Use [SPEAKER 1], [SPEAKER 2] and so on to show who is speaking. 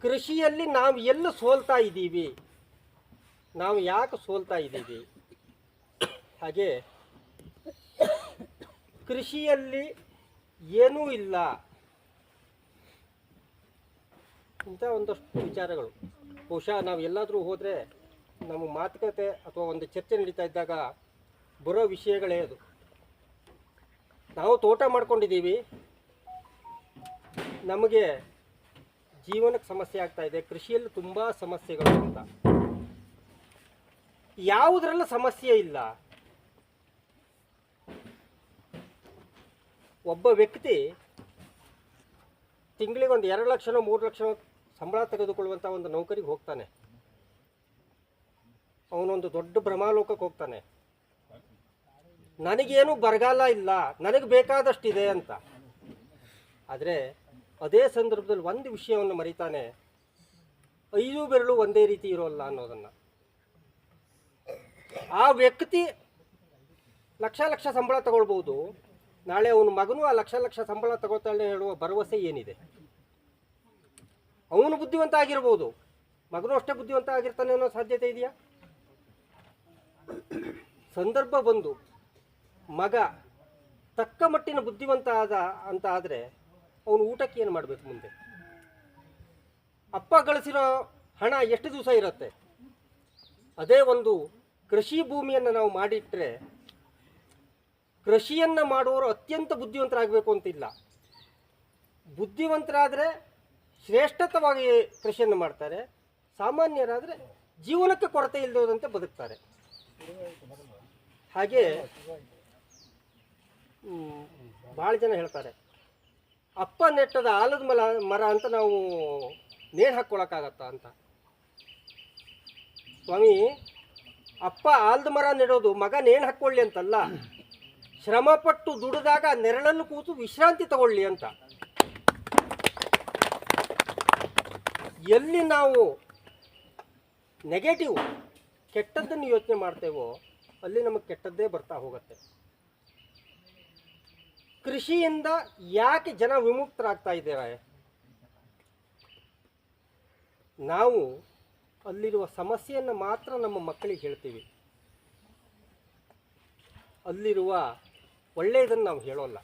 [SPEAKER 1] ಕೃಷಿಯಲ್ಲಿ ನಾವು ಎಲ್ಲಿ ಸೋಲ್ತಾ ಇದ್ದೀವಿ, ನಾವು ಯಾಕೆ ಸೋಲ್ತಾ ಇದ್ದೀವಿ, ಹಾಗೆ ಕೃಷಿಯಲ್ಲಿ ಏನೂ ಇಲ್ಲ ಇಂಥ ಒಂದಷ್ಟು ವಿಚಾರಗಳು. ಬಹುಶಃ ನಾವು ಎಲ್ಲಾದರೂ ಹೋದರೆ ನಮ್ಮ ಮಾತುಕತೆ ಅಥವಾ ಒಂದು ಚರ್ಚೆ ನಡೀತಾ ಇದ್ದಾಗ ಬರೋ ವಿಷಯಗಳೇ ಅದು. ನಾವು ತೋಟ ಮಾಡ್ಕೊಂಡಿದ್ದೀವಿ, ನಮಗೆ ಜೀವನಕ್ಕೆ ಸಮಸ್ಯೆ ಆಗ್ತಾ ಇದೆ, ಕೃಷಿಯಲ್ಲಿ ತುಂಬ ಸಮಸ್ಯೆಗಳು ಅಂತ. ಯಾವುದರಲ್ಲ ಸಮಸ್ಯೆ ಇಲ್ಲ. ಒಬ್ಬ ವ್ಯಕ್ತಿ ತಿಂಗಳಿಗೆ ಒಂದು 2 ಲಕ್ಷನೋ 3 ಲಕ್ಷ ಸಂಬಳ ತೆಗೆದುಕೊಳ್ಳುವಂಥ ಒಂದು ನೌಕರಿಗೆ ಹೋಗ್ತಾನೆ. ಅವನೊಂದು ದೊಡ್ಡ ಭ್ರಮಾಲೋಕಕ್ಕೆ ಹೋಗ್ತಾನೆ. ನನಗೇನು ಬರಗಾಲ ಇಲ್ಲ, ನನಗೆ ಬೇಕಾದಷ್ಟಿದೆ ಅಂತ. ಆದರೆ ಅದೇ ಸಂದರ್ಭದಲ್ಲಿ ಒಂದು ವಿಷಯವನ್ನು ಮರಿತಾನೆ, 5 ಬೆರಳು ಒಂದೇ ರೀತಿ ಇರೋಲ್ಲ ಅನ್ನೋದನ್ನು. ಆ ವ್ಯಕ್ತಿ ಲಕ್ಷ ಸಂಬಳ ತಗೊಳ್ಬೋದು, ನಾಳೆ ಅವನ ಮಗನೂ ಆ ಲಕ್ಷ ಸಂಬಳ ತಗೋತಾಳೆ ಹೇಳುವ ಭರವಸೆ ಏನಿದೆ? ಅವನು ಬುದ್ಧಿವಂತ ಆಗಿರ್ಬೋದು, ಮಗನೂ ಅಷ್ಟೇ ಬುದ್ಧಿವಂತ ಆಗಿರ್ತಾನೆ ಅನ್ನೋ ಸಾಧ್ಯತೆ ಇದೆಯಾ? ಸಂದರ್ಭ ಬಂದು ಮಗ ತಕ್ಕ ಮಟ್ಟಿನ ಬುದ್ಧಿವಂತ ಅಂತ ಆದರೆ ಅವನು ಊಟಕ್ಕೆ ಏನು ಮಾಡಬೇಕು ಮುಂದೆ? ಅಪ್ಪ ಗಳಿಸಿರೋ ಹಣ ಎಷ್ಟು ದಿವಸ ಇರುತ್ತೆ? ಅದೇ ಒಂದು ಕೃಷಿ ಭೂಮಿಯನ್ನು ನಾವು ಮಾಡಿಟ್ಟರೆ, ಕೃಷಿಯನ್ನು ಮಾಡುವವರು ಅತ್ಯಂತ ಬುದ್ಧಿವಂತರಾಗಬೇಕು ಅಂತಿಲ್ಲ. ಬುದ್ಧಿವಂತರಾದರೆ ಶ್ರೇಷ್ಠತವಾಗಿ ಕೃಷಿಯನ್ನು ಮಾಡ್ತಾರೆ, ಸಾಮಾನ್ಯರಾದರೆ ಜೀವನಕ್ಕೆ ಕೊರತೆ ಇಲ್ಲದಂತೆ ಬದುಕ್ತಾರೆ. ಹಾಗೆ ಭಾಳ ಜನ ಹೇಳ್ತಾರೆ, ಅಪ್ಪ ನೆಟ್ಟದ ಆಲದ ಮರ ಅಂತ ನಾವು ನೇಣು ಹಾಕ್ಕೊಳಕ್ಕಾಗತ್ತಾ ಅಂತ. ಸ್ವಾಮಿ, ಅಪ್ಪ ಆಲದ ಮರ ನೆಡೋದು ಮಗ ನೇಣು ಹಾಕ್ಕೊಳ್ಳಿ ಅಂತಲ್ಲ, ಶ್ರಮಪಟ್ಟು ದುಡಿದಾಗ ನೆರಳನ್ನು ಕೂತು ವಿಶ್ರಾಂತಿ ತಗೊಳ್ಳಿ ಅಂತ. ಎಲ್ಲಿ ನಾವು ನೆಗೆಟಿವ್ ಕೆಟ್ಟದ್ದನ್ನು ಯೋಚನೆ ಮಾಡ್ತೇವೋ ಅಲ್ಲಿ ನಮಗೆ ಕೆಟ್ಟದ್ದೇ ಬರ್ತಾ ಹೋಗುತ್ತೆ. ಕೃಷಿಯಿಂದ ಯಾಕೆ ಜನ ವಿಮುಕ್ತರಾಗ್ತಾ ಇದ್ದೇವೆ? ನಾವು ಅಲ್ಲಿರುವ ಸಮಸ್ಯೆಯನ್ನು ಮಾತ್ರ ನಮ್ಮ ಮಕ್ಕಳಿಗೆ ಹೇಳ್ತೀವಿ, ಅಲ್ಲಿರುವ ಒಳ್ಳೆಯದನ್ನು ನಾವು ಹೇಳೋಲ್ಲ.